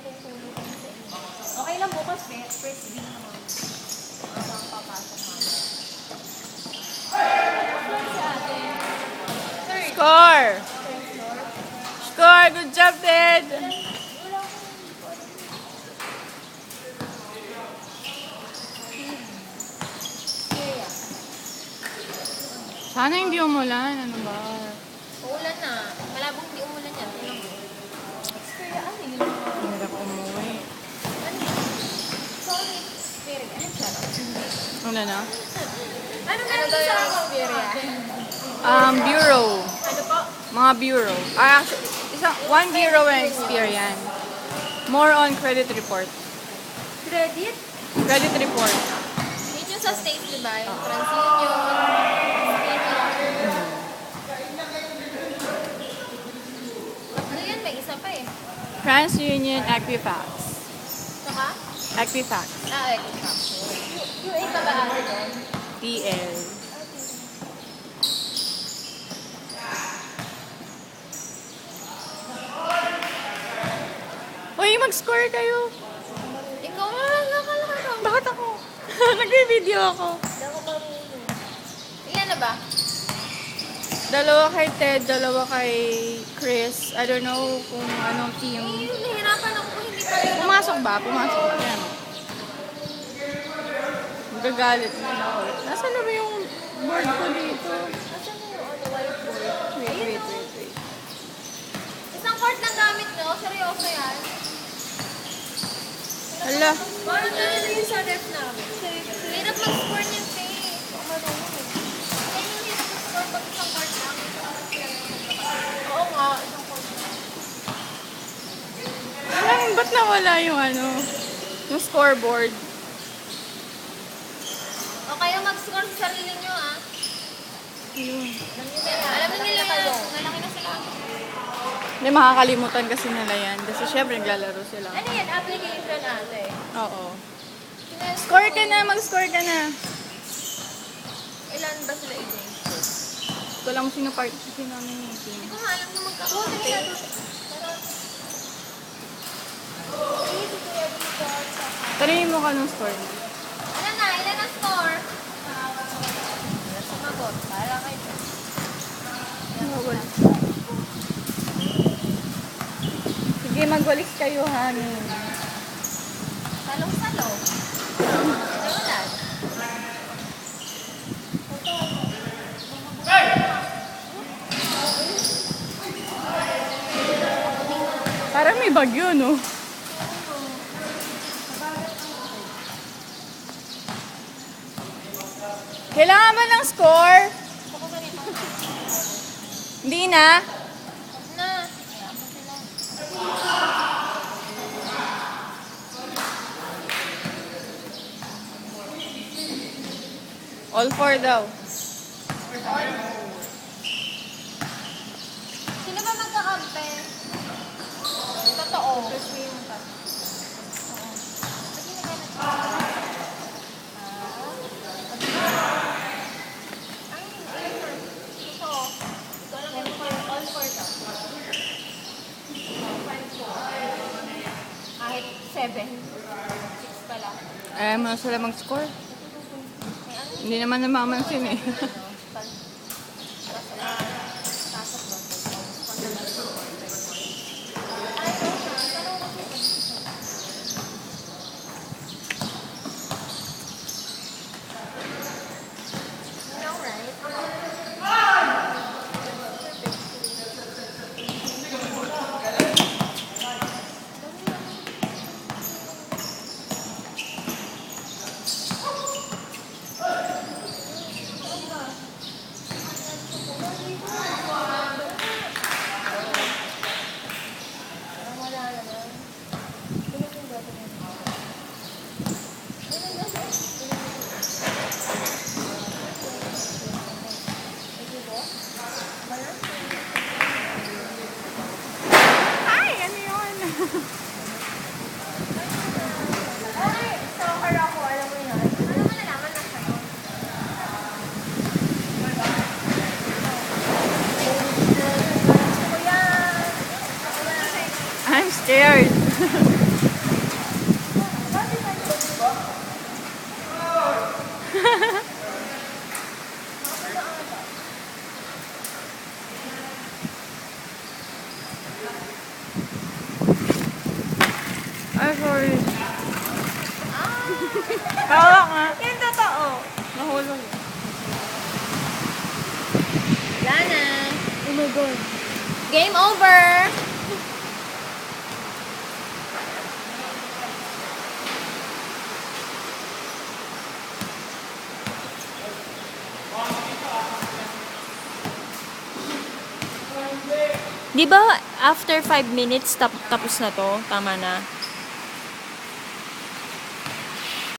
natutulog kami sa inyo. Okay lang bukas, first game naman. Ang papasok namin. Si ate. Third. Score! Third floor. Score! Good job, Ted! Wala akong Syria. Sana hindi umulan. Ano ba? Uulan na. Malabong hindi umulan yan. Tingnan mo. Syria, ano yun? Hirap umuwi. Ano yun? Sorry. Syria. Ano siya? Ano na? Ano meron daw yung Syria? Bureau. Ano po? Mga bureau. One bureau and Experian. More on credit report. Credit? Credit report. Yun yung sa States, di ba? Yung TransUnion, ano yan? May isa pa eh. TransUnion Equifax. Saka? Equifax. Equifax. UA ka ba ate doon? TL. Uy, mag-score kayo. Ikaw na ka. Bakit ako? Nag-video ako. Hindi ako marunong. Ilan na ba? Dalawa kay Ted, dalawa kay Chris. I don't know kung anong team. Nahirapan ako kung hindi pa rin. Pumasok ba? Pumasok. Yan. Magagalit na ako. Nasaan na ba yung board ko dito? Asan na yung whiteboard? Wait. Isang court lang gamit nyo? Seryoso yan? Hala. Parang gano'n din sa ref namin. Hirap mag-score niyan, te. Marunong eh. Kaya yung hirap mag-score pag isang court lang. Oo nga, isang court lang. Ba't nawala yung yung scoreboard? O kaya mag-score sa sarili nyo, ah. Yun. Alam na nila yan. Nalaki na sila. Hindi, makakalimutan kasi nila yan. Kasi syempre naglalaro sila. Ano yan? Application ate. Oo. Score ka na, mag-score ka na. Ilan ba sila i-game? Ito lang sino nominating. Hindi ko nga alam na magkakaroon. Tanungin mo ka ng score na. Ano na? Ilan ang score? Sumagot. Para kayo. Wala. Sige, magwalis kayo, honey. Salong-salong. Wala. Parang may bagyo, no? Kailangan ba ng score? Hindi na. Na. All four daw. Sino ba magkakampe? Totoo. Kahit 7. 6 pala. Ayaw mo na sila mag-score. Hindi naman namamansin eh. Ay, ano yun? Ay, soccer ako, alam mo yun. Ano mo nalaman na sa'yo? Kuya! I'm scared. God. Game over! Di ba after 5 minutes tapos na to? Tama na.